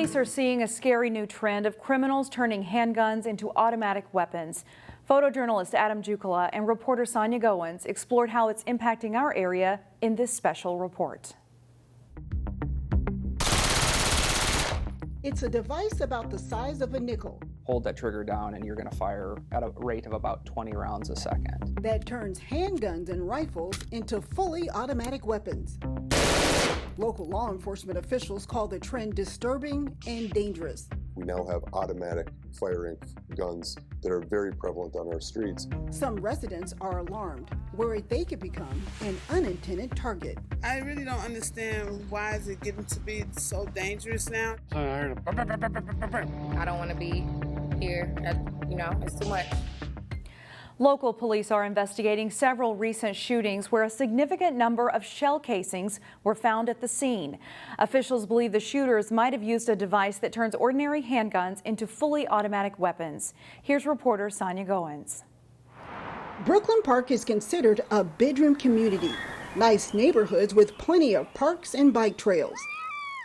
Police are seeing a scary new trend of criminals turning handguns into automatic weapons. Photojournalist Adam Jukala and reporter Sonia Goins explored how it's impacting our area in this special report. It's a device about the size of a nickel. Hold that trigger down and you're going to fire at a rate of about 20 rounds a second. That turns handguns and rifles into fully automatic weapons. Local law enforcement officials call the trend disturbing and dangerous. We now have automatic firing guns that are very prevalent on our streets. Some residents are alarmed, worried they could become an unintended target. I really don't understand why is it getting to be so dangerous now. I don't want to be here. It's too much. Local police are investigating several recent shootings where a significant number of shell casings were found at the scene. Officials believe the shooters might have used a device that turns ordinary handguns into fully automatic weapons. Here's reporter Sonia Goins. Brooklyn Park is considered a bedroom community. Nice neighborhoods with plenty of parks and bike trails.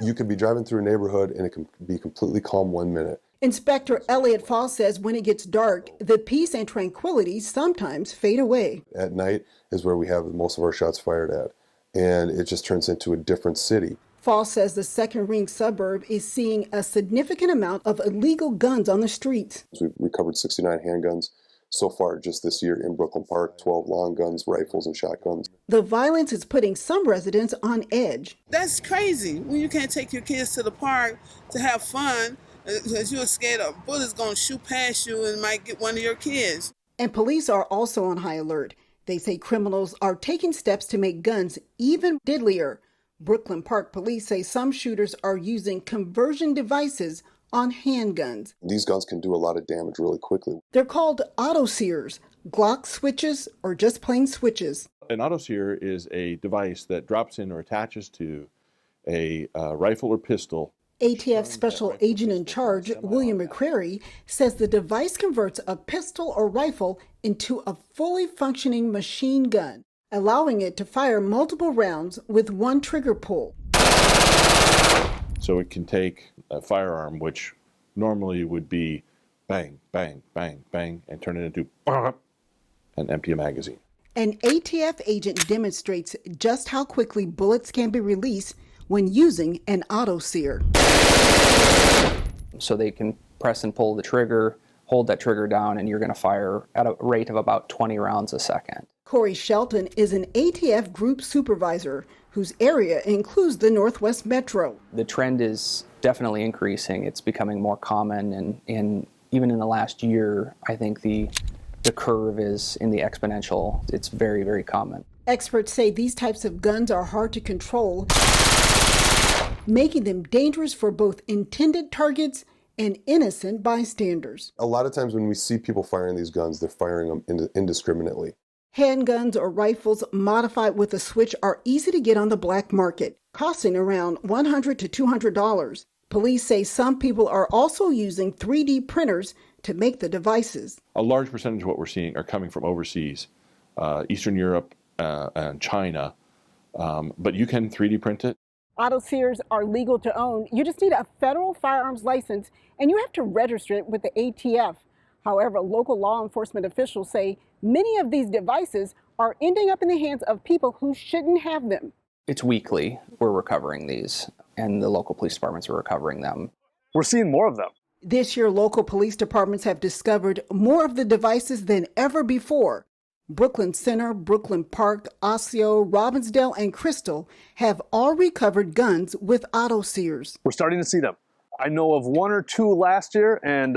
You could be driving through a neighborhood and it can be completely calm 1 minute. Inspector Elliott Foss says when it gets dark, the peace and tranquility sometimes fade away. At night is where we have most of our shots fired at, and it just turns into a different city. Foss says the second ring suburb is seeing a significant amount of illegal guns on the streets. We've recovered 69 handguns so far just this year in Brooklyn Park, 12 long guns, rifles, and shotguns. The violence is putting some residents on edge. That's crazy when you can't take your kids to the park to have fun because you're scared a bullet's going to shoot past you and might get one of your kids. And police are also on high alert. They say criminals are taking steps to make guns even deadlier. Brooklyn Park police say some shooters are using conversion devices on handguns. These guns can do a lot of damage really quickly. They're called auto-sears, Glock switches, or just plain switches. An auto-sear is a device that drops in or attaches to a rifle or pistol. ATF Special Agent in Charge, William McCrary, says the device converts a pistol or rifle into a fully functioning machine gun, allowing it to fire multiple rounds with one trigger pull. So it can take a firearm, which normally would be bang, bang, bang, bang, and turn it into and empty a magazine. An ATF agent demonstrates just how quickly bullets can be released when using an auto-sear. So they can press and pull the trigger, hold that trigger down, and you're going to fire at a rate of about 20 rounds a second. Corey Shelton is an ATF group supervisor whose area includes the Northwest Metro. The trend is definitely increasing. It's becoming more common, and even in the last year, I think the curve is in the exponential. It's very, very common. Experts say these types of guns are hard to control, making them dangerous for both intended targets and innocent bystanders. A lot of times when we see people firing these guns, they're firing them indiscriminately. Handguns or rifles modified with a switch are easy to get on the black market, costing around $100 to $200. Police say some people are also using 3D printers to make the devices. A large percentage of what we're seeing are coming from overseas, Eastern Europe and China, but you can 3D print it. Auto-sears are legal to own. You just need a federal firearms license, and you have to register it with the ATF. However, local law enforcement officials say many of these devices are ending up in the hands of people who shouldn't have them. It's weekly we're recovering these, and the local police departments are recovering them. We're seeing more of them. This year, local police departments have discovered more of the devices than ever before. Brooklyn Center, Brooklyn Park, Osseo, Robbinsdale, and Crystal have all recovered guns with auto-sears. We're starting to see them. I know of one or two last year, and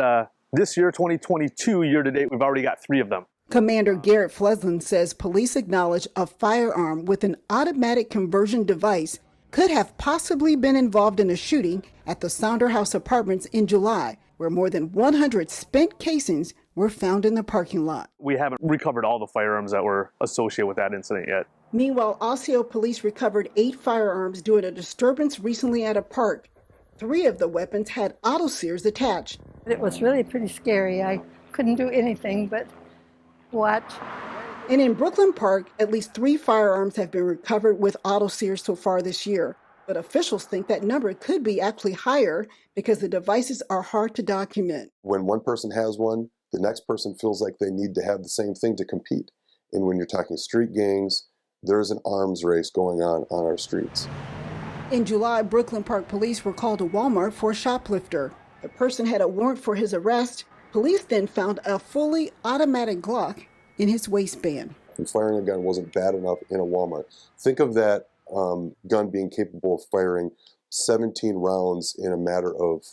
this year, 2022, year to date, we've already got 3 of them. Commander Garrett Fleslin says police acknowledge a firearm with an automatic conversion device could have possibly been involved in a shooting at the Sounder House Apartments in July, where more than 100 spent casings were found in the parking lot. We haven't recovered all the firearms that were associated with that incident yet. Meanwhile, Osseo police recovered 8 firearms during a disturbance recently at a park. 3 of the weapons had auto-sears attached. It was really pretty scary. I couldn't do anything but watch. And in Brooklyn Park, at least 3 firearms have been recovered with auto-sears so far this year. But officials think that number could be actually higher because the devices are hard to document. When one person has one, the next person feels like they need to have the same thing to compete. And when you're talking street gangs, there's an arms race going on our streets. In July, Brooklyn Park police were called to Walmart for a shoplifter. The person had a warrant for his arrest. Police then found a fully automatic Glock in his waistband. And firing a gun wasn't bad enough in a Walmart. Think of that gun being capable of firing 17 rounds in a matter of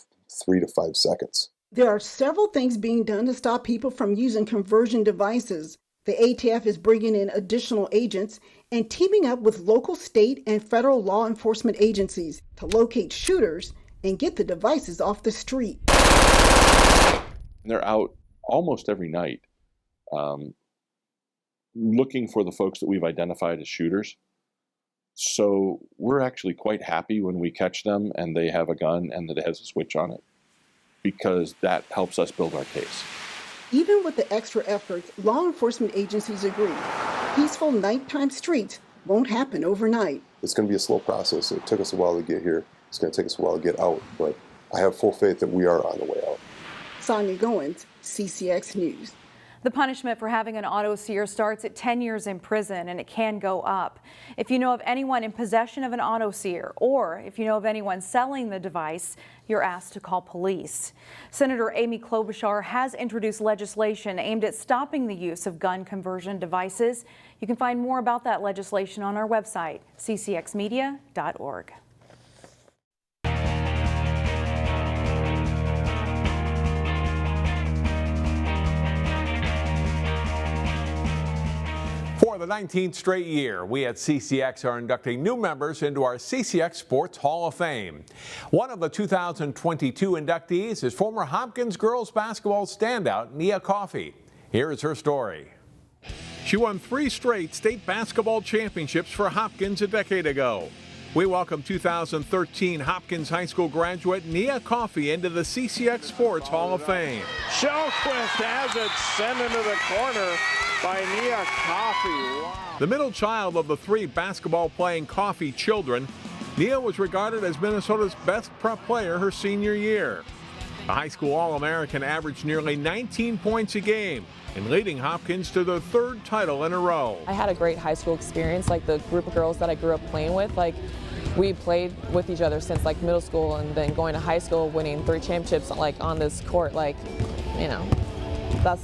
3 to 5 seconds. There are several things being done to stop people from using conversion devices. The ATF is bringing in additional agents and teaming up with local, state, and federal law enforcement agencies to locate shooters and get the devices off the street. They're out almost every night looking for the folks that we've identified as shooters. So we're actually quite happy when we catch them and they have a gun and that it has a switch on it, because that helps us build our case. Even with the extra efforts, law enforcement agencies agree. Peaceful nighttime streets won't happen overnight. It's going to be a slow process. It took us a while to get here. It's going to take us a while to get out, but I have full faith that we are on the way out. Sonia Goins, CCX News. The punishment for having an auto sear starts at 10 years in prison, and it can go up. If you know of anyone in possession of an auto sear, or if you know of anyone selling the device, you're asked to call police. Senator Amy Klobuchar has introduced legislation aimed at stopping the use of gun conversion devices. You can find more about that legislation on our website, ccxmedia.org. For the 19th straight year, we at CCX are inducting new members into our CCX Sports Hall of Fame. One of the 2022 inductees is former Hopkins girls basketball standout Nia Coffey. Here is her story. She won 3 straight state basketball championships for Hopkins a decade ago. We welcome 2013 Hopkins High School graduate Nia Coffey into the CCX Sports Hall of Fame. Shellquist has it sent into the corner by Nia Coffey. Wow. The middle child of the 3 basketball-playing Coffey children, Nia was regarded as Minnesota's best prep player her senior year. The high school All-American averaged nearly 19 points a game and leading Hopkins to their 3rd title in a row. I had a great high school experience. Like the group of girls that I grew up playing with, like we played with each other since like middle school, and then going to high school, winning 3 championships like on this court, like, that's,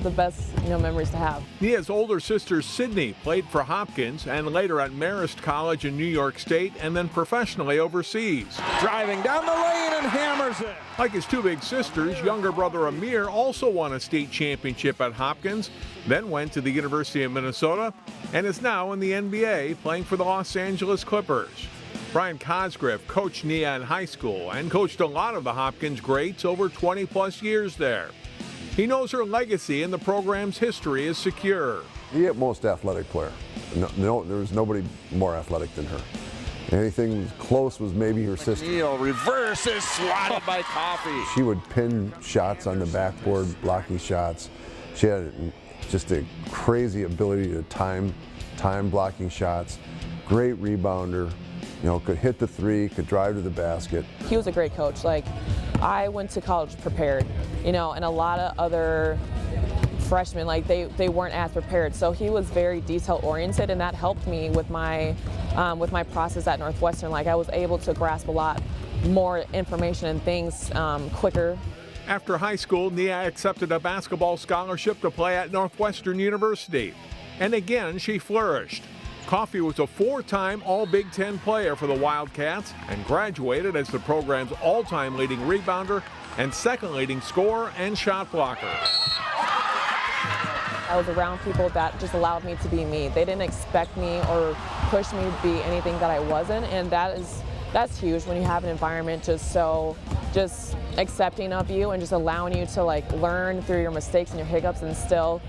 the best, memories to have. Nia's older sister, Sydney, played for Hopkins and later at Marist College in New York State and then professionally overseas. Driving down the lane and hammers it. Like his 2 big sisters, younger brother Amir also won a state championship at Hopkins, then went to the University of Minnesota and is now in the NBA playing for the Los Angeles Clippers. Brian Cosgriff coached Nia in high school and coached a lot of the Hopkins greats over 20-plus years there. He knows her legacy and the program's history is secure. The most athletic player. No, there was nobody more athletic than her. Anything close was maybe her sister. McNeil reverses, swatted by Coffey. She would pin shots on the backboard, blocking shots. She had just a crazy ability to time blocking shots. Great rebounder. Could hit the 3, could drive to the basket. He was a great coach. Like, I went to college prepared, and a lot of other freshmen, like they weren't as prepared. So he was very detail oriented, and that helped me with my process at Northwestern. Like, I was able to grasp a lot more information and things quicker. After high school, Nia accepted a basketball scholarship to play at Northwestern University. And again, she flourished. Coffey was a 4-time All-Big Ten player for the Wildcats and graduated as the program's all-time leading rebounder and 2nd leading scorer and shot blocker. I was around people that just allowed me to be me. They didn't expect me or push me to be anything that I wasn't, and that's huge when you have an environment just accepting of you and just allowing you to learn through your mistakes and your hiccups and still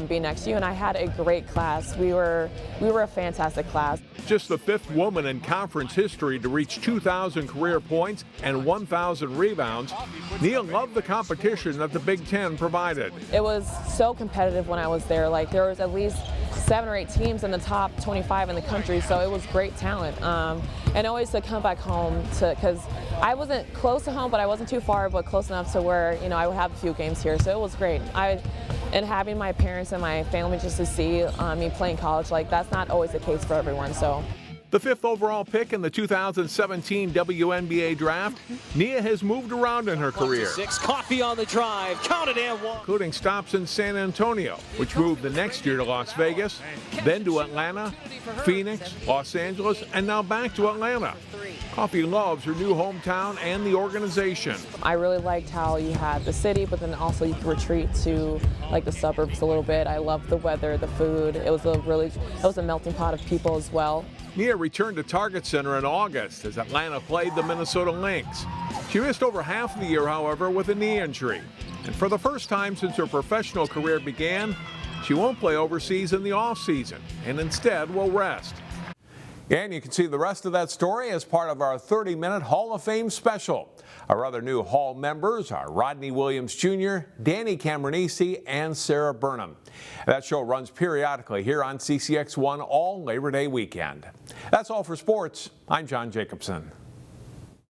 be next to you. And I had a great class. We were a fantastic class. Just the 5th woman in conference history to reach 2,000 career points and 1,000 rebounds. Nia loved the competition that the Big Ten provided. It was so competitive when I was there. There was at least 7 or 8 teams in the top 25 in the country, so it was great talent. and always to come back home because I wasn't close to home, but I wasn't too far, but close enough to where, you know, I would have a few games here, so it was great. And having my parents and my family just to see me playing college, like that's not always the case for everyone, so. The 5th overall pick in the 2017 WNBA draft, Nia has moved around in her career. Coffey on the drive, counted and one. Including stops in San Antonio, which moved the next year to Las Vegas, then to Atlanta, Phoenix, Los Angeles, and now back to Atlanta. Coffey loves her new hometown and the organization. I really liked how you had the city, but then also you could retreat to like the suburbs a little bit. I loved the weather, the food. It was a melting pot of people as well. Nia returned to Target Center in August as Atlanta played the Minnesota Lynx. She missed over half of the year, however, with a knee injury. And for the first time since her professional career began, she won't play overseas in the offseason and instead will rest. And you can see the rest of that story as part of our 30-minute Hall of Fame special. Our other new Hall members are Rodney Williams Jr., Danny Cameronese, and Sarah Burnham. That show runs periodically here on CCX1 all Labor Day weekend. That's all for sports. I'm John Jacobson.